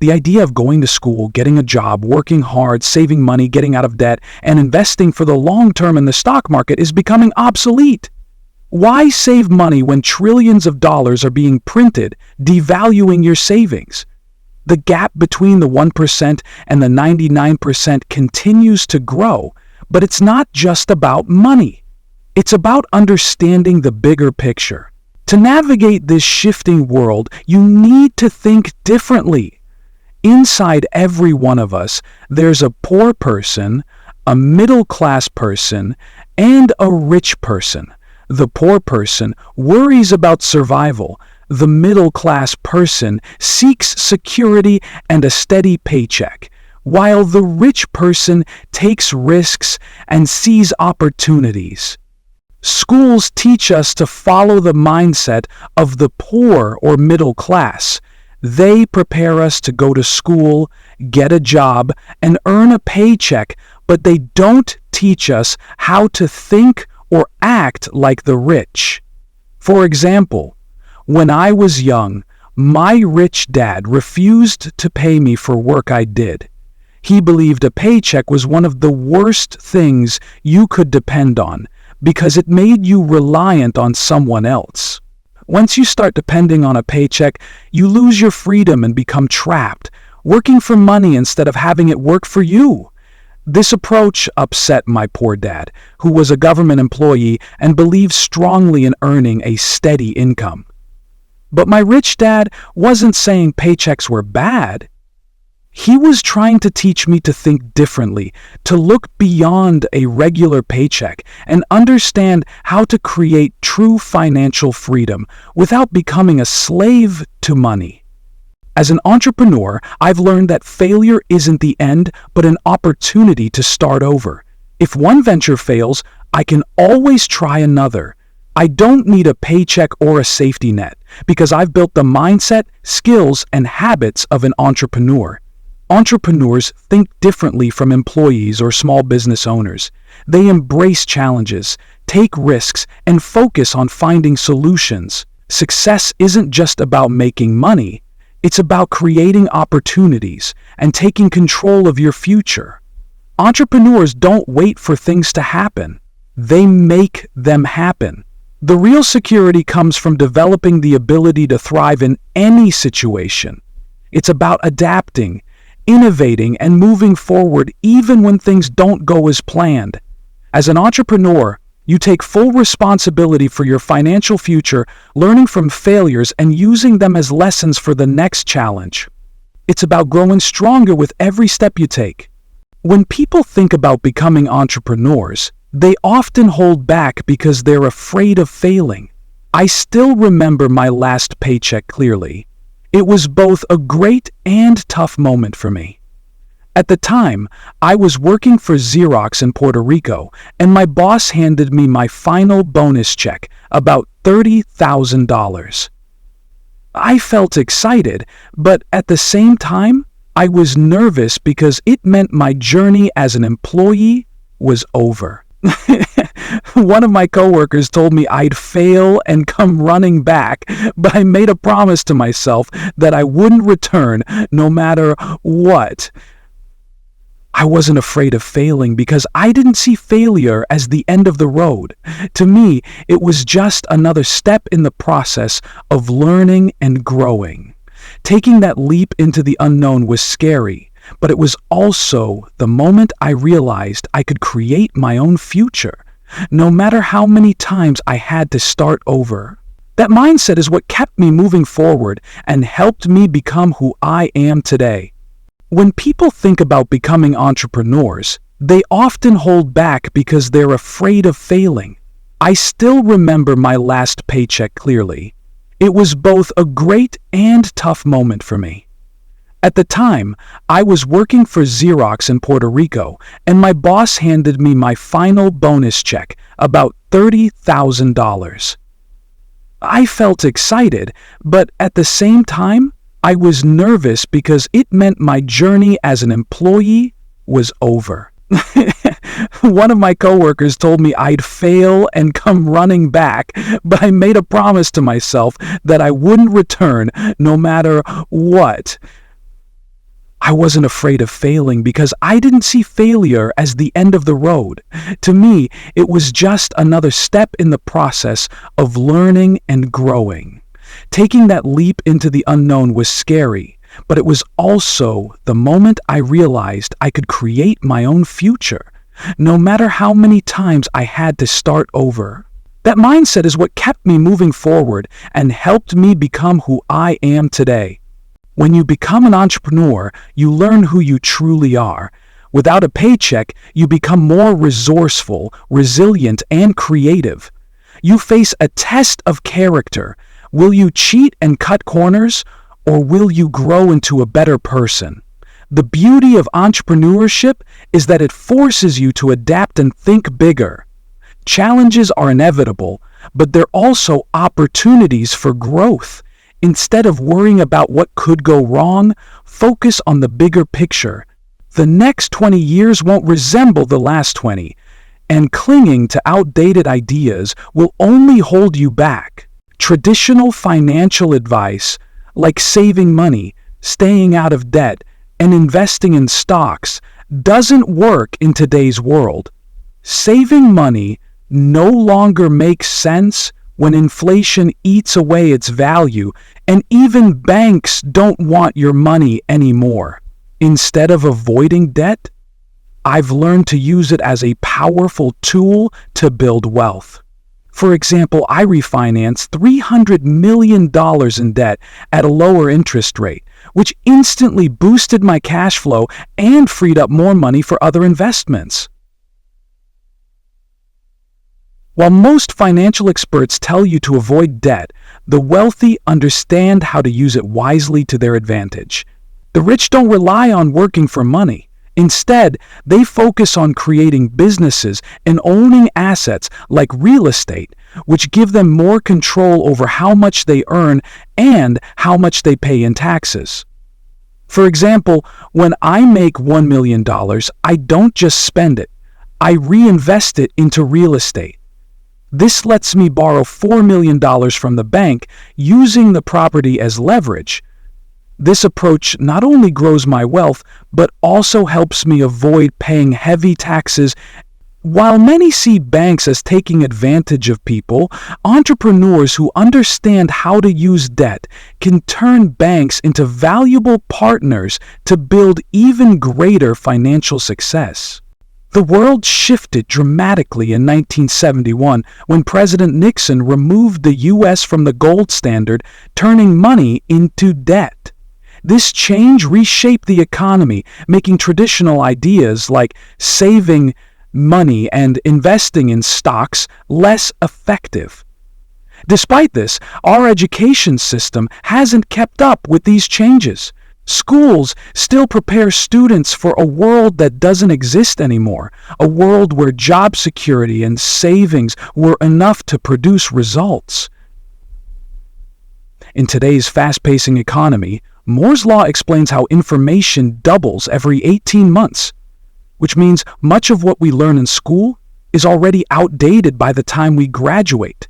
The idea of going to school, getting a job, working hard, saving money, getting out of debt, and investing for the long term in the stock market is becoming obsolete. Why save money when trillions of dollars are being printed, devaluing your savings? The gap between the 1% and the 99% continues to grow, but it's not just about money. It's about understanding the bigger picture. To navigate this shifting world, you need to think differently. Inside every one of us, there's a poor person, a middle-class person, and a rich person. The poor person worries about survival. The middle-class person seeks security and a steady paycheck, while the rich person takes risks and sees opportunities. Schools teach us to follow the mindset of the poor or middle class. They prepare us to go to school, get a job, and earn a paycheck, but they don't teach us how to think or act like the rich. For example, when I was young, my rich dad refused to pay me for work I did. He believed a paycheck was one of the worst things you could depend on because it made you reliant on someone else. Once you start depending on a paycheck, you lose your freedom and become trapped, working for money instead of having it work for you. This approach upset my poor dad, who was a government employee and believed strongly in earning a steady income. But my rich dad wasn't saying paychecks were bad. He was trying to teach me to think differently, to look beyond a regular paycheck and understand how to create true financial freedom without becoming a slave to money. As an entrepreneur, I've learned that failure isn't the end, but an opportunity to start over. If one venture fails, I can always try another. I don't need a paycheck or a safety net because I've built the mindset, skills, and habits of an entrepreneur. Entrepreneurs think differently from employees or small business owners. They embrace challenges, take risks, and focus on finding solutions. Success isn't just about making money. It's about creating opportunities and taking control of your future. Entrepreneurs don't wait for things to happen. They make them happen. The real security comes from developing the ability to thrive in any situation. It's about adapting, innovating, and moving forward even when things don't go as planned. As an entrepreneur, you take full responsibility for your financial future, learning from failures and using them as lessons for the next challenge. It's about growing stronger with every step you take. When people think about becoming entrepreneurs, they often hold back because they're afraid of failing. I still remember my last paycheck clearly. It was both a great and tough moment for me. At the time, I was working for Xerox in Puerto Rico, and my boss handed me my final bonus check, about $30,000. I felt excited, but at the same time, I was nervous because it meant my journey as an employee was over. One of my coworkers told me I'd fail and come running back, but I made a promise to myself that I wouldn't return no matter what. I wasn't afraid of failing because I didn't see failure as the end of the road. To me, it was just another step in the process of learning and growing. Taking that leap into the unknown was scary, but it was also the moment I realized I could create my own future, no matter how many times I had to start over. That mindset is what kept me moving forward and helped me become who I am today. When people think about becoming entrepreneurs, they often hold back because they're afraid of failing. I still remember my last paycheck clearly. It was both a great and tough moment for me. At the time, I was working for Xerox in Puerto Rico, and my boss handed me my final bonus check, about $30,000. I felt excited, but at the same time, I was nervous because it meant my journey as an employee was over. One of my coworkers told me I'd fail and come running back, but I made a promise to myself that I wouldn't return no matter what. I wasn't afraid of failing because I didn't see failure as the end of the road. To me, it was just another step in the process of learning and growing. Taking that leap into the unknown was scary, but it was also the moment I realized I could create my own future, no matter how many times I had to start over. That mindset is what kept me moving forward and helped me become who I am today. When you become an entrepreneur, you learn who you truly are. Without a paycheck, you become more resourceful, resilient, and creative. You face a test of character. Will you cheat and cut corners, or will you grow into a better person? The beauty of entrepreneurship is that it forces you to adapt and think bigger. Challenges are inevitable, but they're also opportunities for growth. Instead of worrying about what could go wrong, focus on the bigger picture. The next 20 years won't resemble the last 20, and clinging to outdated ideas will only hold you back. Traditional financial advice, like saving money, staying out of debt, and investing in stocks, doesn't work in today's world. Saving money no longer makes sense when inflation eats away its value, and even banks don't want your money anymore. Instead of avoiding debt, I've learned to use it as a powerful tool to build wealth. For example, I refinanced $300 million in debt at a lower interest rate, which instantly boosted my cash flow and freed up more money for other investments. While most financial experts tell you to avoid debt, the wealthy understand how to use it wisely to their advantage. The rich don't rely on working for money. Instead, they focus on creating businesses and owning assets like real estate, which give them more control over how much they earn and how much they pay in taxes. For example, when I make $1 million, I don't just spend it. I reinvest it into real estate. This lets me borrow $4 million from the bank using the property as leverage. This approach not only grows my wealth, but also helps me avoid paying heavy taxes. While many see banks as taking advantage of people, entrepreneurs who understand how to use debt can turn banks into valuable partners to build even greater financial success. The world shifted dramatically in 1971 when President Nixon removed the U.S. from the gold standard, turning money into debt. This change reshaped the economy, making traditional ideas like saving money and investing in stocks less effective. Despite this, our education system hasn't kept up with these changes. Schools still prepare students for a world that doesn't exist anymore, a world where job security and savings were enough to produce results. In today's fast-pacing economy, Moore's Law explains how information doubles every 18 months, which means much of what we learn in school is already outdated by the time we graduate.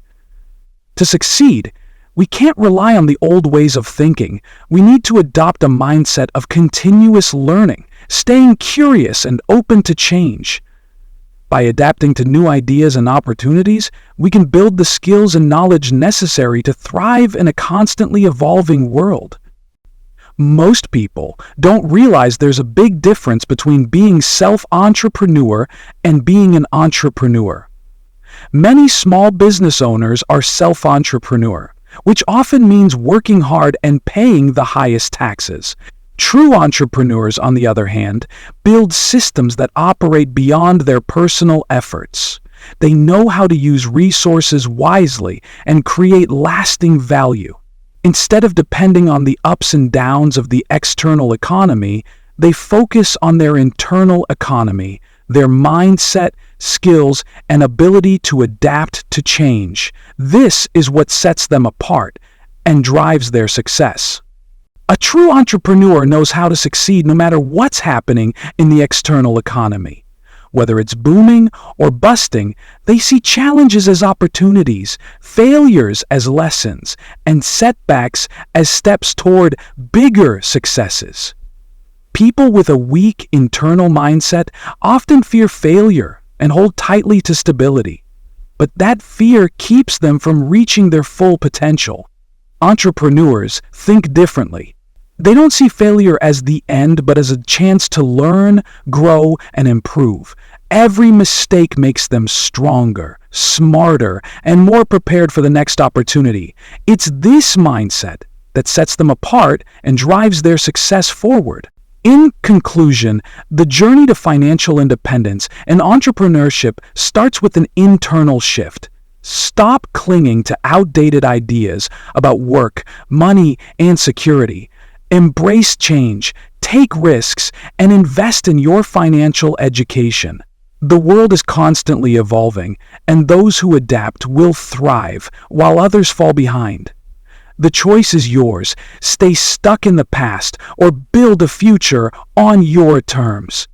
To succeed, we can't rely on the old ways of thinking. We need to adopt a mindset of continuous learning, staying curious and open to change. By adapting to new ideas and opportunities, we can build the skills and knowledge necessary to thrive in a constantly evolving world. Most people don't realize there's a big difference between being self-entrepreneur and being an entrepreneur. Many small business owners are self-entrepreneur, which often means working hard and paying the highest taxes. True entrepreneurs, on the other hand, build systems that operate beyond their personal efforts. They know how to use resources wisely and create lasting value. Instead of depending on the ups and downs of the external economy, they focus on their internal economy, their mindset, skills, and ability to adapt to change. This is what sets them apart and drives their success. A true entrepreneur knows how to succeed no matter what's happening in the external economy. Whether it's booming or busting, they see challenges as opportunities, failures as lessons, and setbacks as steps toward bigger successes. People with a weak internal mindset often fear failure and hold tightly to stability, but that fear keeps them from reaching their full potential. Entrepreneurs think differently. They don't see failure as the end, but as a chance to learn, grow, and improve. Every mistake makes them stronger, smarter, and more prepared for the next opportunity. It's this mindset that sets them apart and drives their success forward. In conclusion, the journey to financial independence and entrepreneurship starts with an internal shift. Stop clinging to outdated ideas about work, money, and security. Embrace change, take risks, and invest in your financial education. The world is constantly evolving, and those who adapt will thrive while others fall behind. The choice is yours. Stay stuck in the past or build a future on your terms.